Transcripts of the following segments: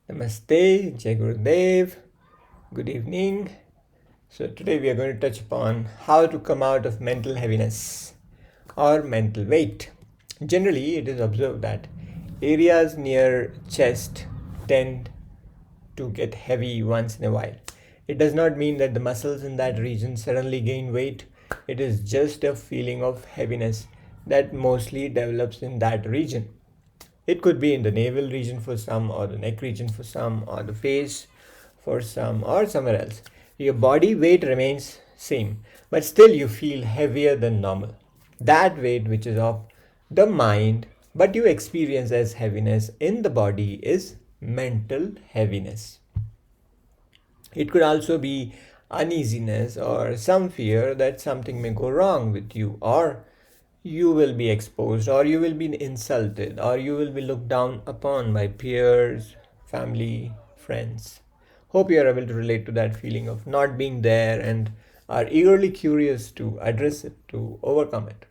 Namaste, Jai Gurudev. Good evening. So, today we are going to touch upon how to come out of mental heaviness or mental weight. Generally, it is observed that areas near chest tend to get heavy once in a while. It does not mean that the muscles in that region suddenly gain weight. It is just a feeling of heaviness that mostly develops in that region. It could be in the navel region for some, or the neck region for some, or the face for some, or somewhere else. Your body weight remains same, but still you feel heavier than normal. That weight, which is of the mind, but you experience as heaviness in the body, is mental heaviness. It could also be uneasiness or some fear that something may go wrong with you, or you will be exposed, or you will be insulted, or you will be looked down upon by peers, family, friends. Hope you are able to relate to that feeling of not being there and are eagerly curious to address it, to overcome it.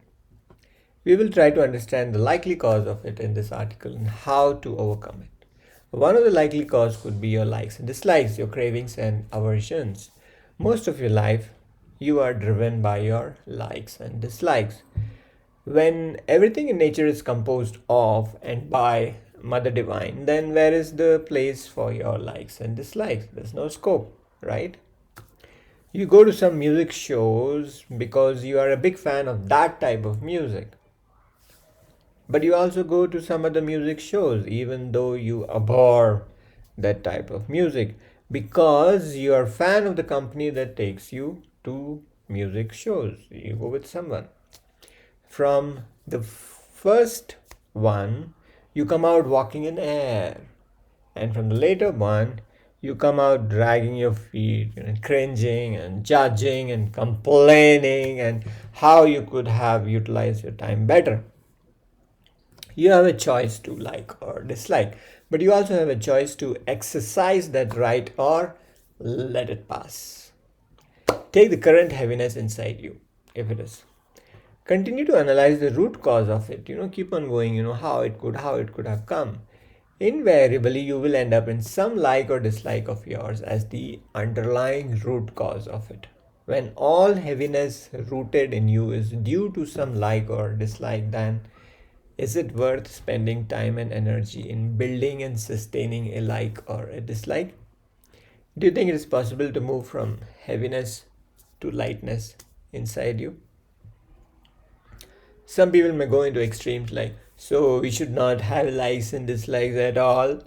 We will try to understand the likely cause of it in this article and how to overcome it. One of the likely cause could be your likes and dislikes, your cravings and aversions. Most of your life, you are driven by your likes and dislikes. When everything in nature is composed of and by Mother Divine, then where is the place for your likes and dislikes? There's no scope, right? You go to some music shows because you are a big fan of that type of music. But you also go to some other music shows even though you abhor that type of music because you are a fan of the company that takes you to music shows. You go with someone. From the first one, you come out walking in air. And from the later one, you come out dragging your feet and cringing and judging and complaining and how you could have utilized your time better. You have a choice to like or dislike, but you also have a choice to exercise that right or let it pass. Take the current heaviness inside you, if it is. Continue to analyze the root cause of it. Keep on going, how it could have come. Invariably, you will end up in some like or dislike of yours as the underlying root cause of it. When all heaviness rooted in you is due to some like or dislike, then is it worth spending time and energy in building and sustaining a like or a dislike? Do you think it is possible to move from heaviness to lightness inside you? Some people may go into extremes like, so we should not have likes and dislikes at all.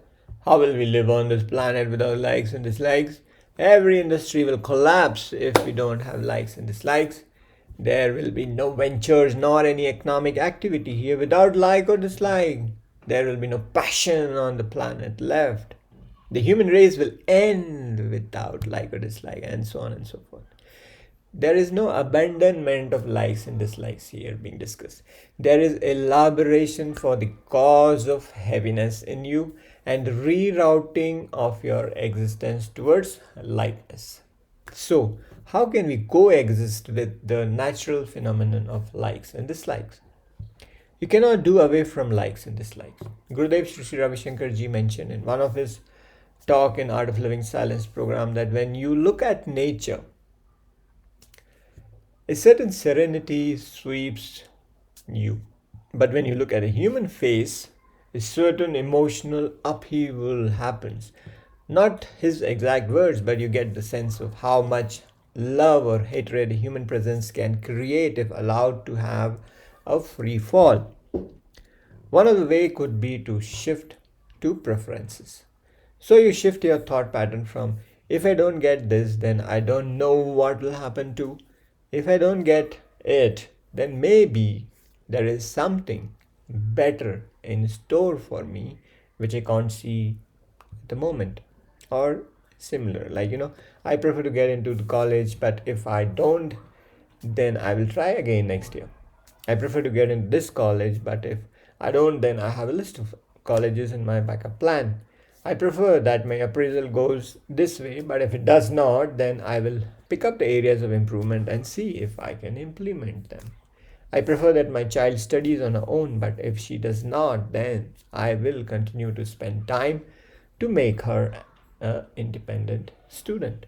How will we live on this planet without likes and dislikes? Every industry will collapse if we don't have likes and dislikes. There will be no ventures nor any economic activity here without like or dislike. There will be no passion on the planet left. The human race will end without like or dislike, and so on and so forth. There is no abandonment of likes and dislikes here being discussed. There is elaboration for the cause of heaviness in you and rerouting of your existence towards lightness. So, how can we coexist with the natural phenomenon of likes and dislikes? You cannot do away from likes and dislikes. Gurudev Sri Ravi Shankar ji mentioned in one of his talk in Art of Living Silence program that when you look at nature, a certain serenity sweeps you. But when you look at a human face, a certain emotional upheaval happens. Not his exact words, but you get the sense of how much love or hatred a human presence can create if allowed to have a free fall. One of the way could be to shift to preferences. So you shift your thought pattern from if I don't get this, then I don't know what will happen to. If I don't get it, then maybe there is something better in store for me which I can't see at the moment. Or similar, like I prefer to get into the college, but if I don't, then I will try again next year. I prefer to get into this college, but if I don't, then I have a list of colleges in my backup plan. I prefer that my appraisal goes this way, but if it does not, then I will pick up the areas of improvement and see if I can implement them. I prefer that my child studies on her own, but if she does not, then I will continue to spend time to make her an independent student.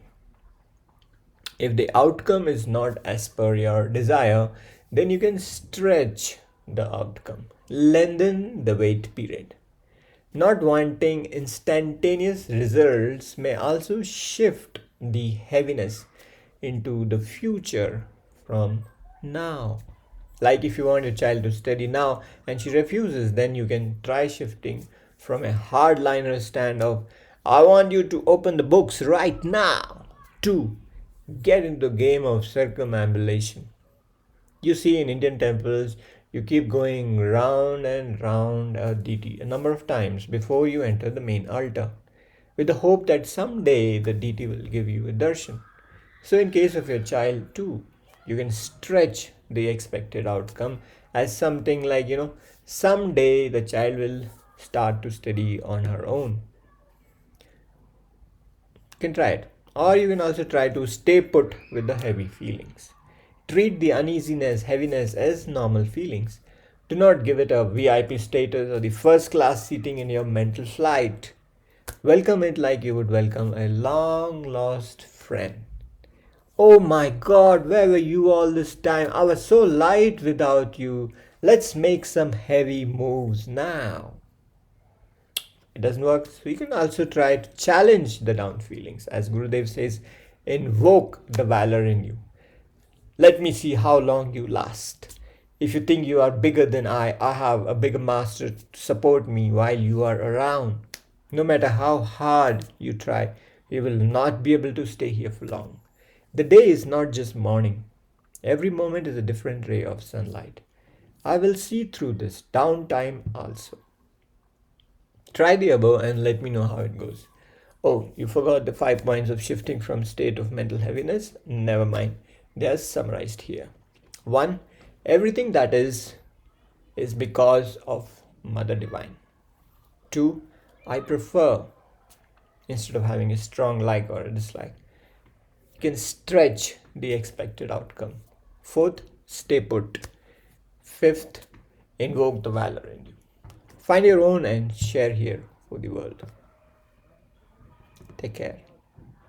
If the outcome is not as per your desire, then you can stretch the outcome, lengthen the wait period. Not wanting instantaneous results may also shift the heaviness into the future from now. Like if you want your child to study now and she refuses, then you can try shifting from a hardliner stand of I want you to open the books right now to get into the game of circumambulation. You see, in Indian temples, you keep going round and round a deity a number of times before you enter the main altar, with the hope that someday the deity will give you a darshan. So, in case of your child too, you can stretch the expected outcome as something like, someday the child will start to study on her own. You can try it. Or you can also try to stay put with the heavy feelings. Treat the uneasiness, heaviness as normal feelings. Do not give it a VIP status or the first class seating in your mental flight. Welcome it like you would welcome a long lost friend. Oh my god, where were you all this time? I was so light without you. Let's make some heavy moves now. It doesn't work. So you can also try to challenge the down feelings. As Gurudev says, invoke the valor in you. Let me see how long you last. If you think you are bigger than I have a bigger master to support me while you are around. No matter how hard you try, you will not be able to stay here for long. The day is not just morning. Every moment is a different ray of sunlight. I will see through this downtime also. Try the above and let me know how it goes. Oh, you forgot the 5 points of shifting from state of mental heaviness? Never mind. They are summarized here. 1. Everything that is because of Mother Divine. 2. I prefer, instead of having a strong like or a dislike. You can stretch the expected outcome. 4th, stay put. 5th, invoke the valor in you. Find your own and share here for the world. Take care.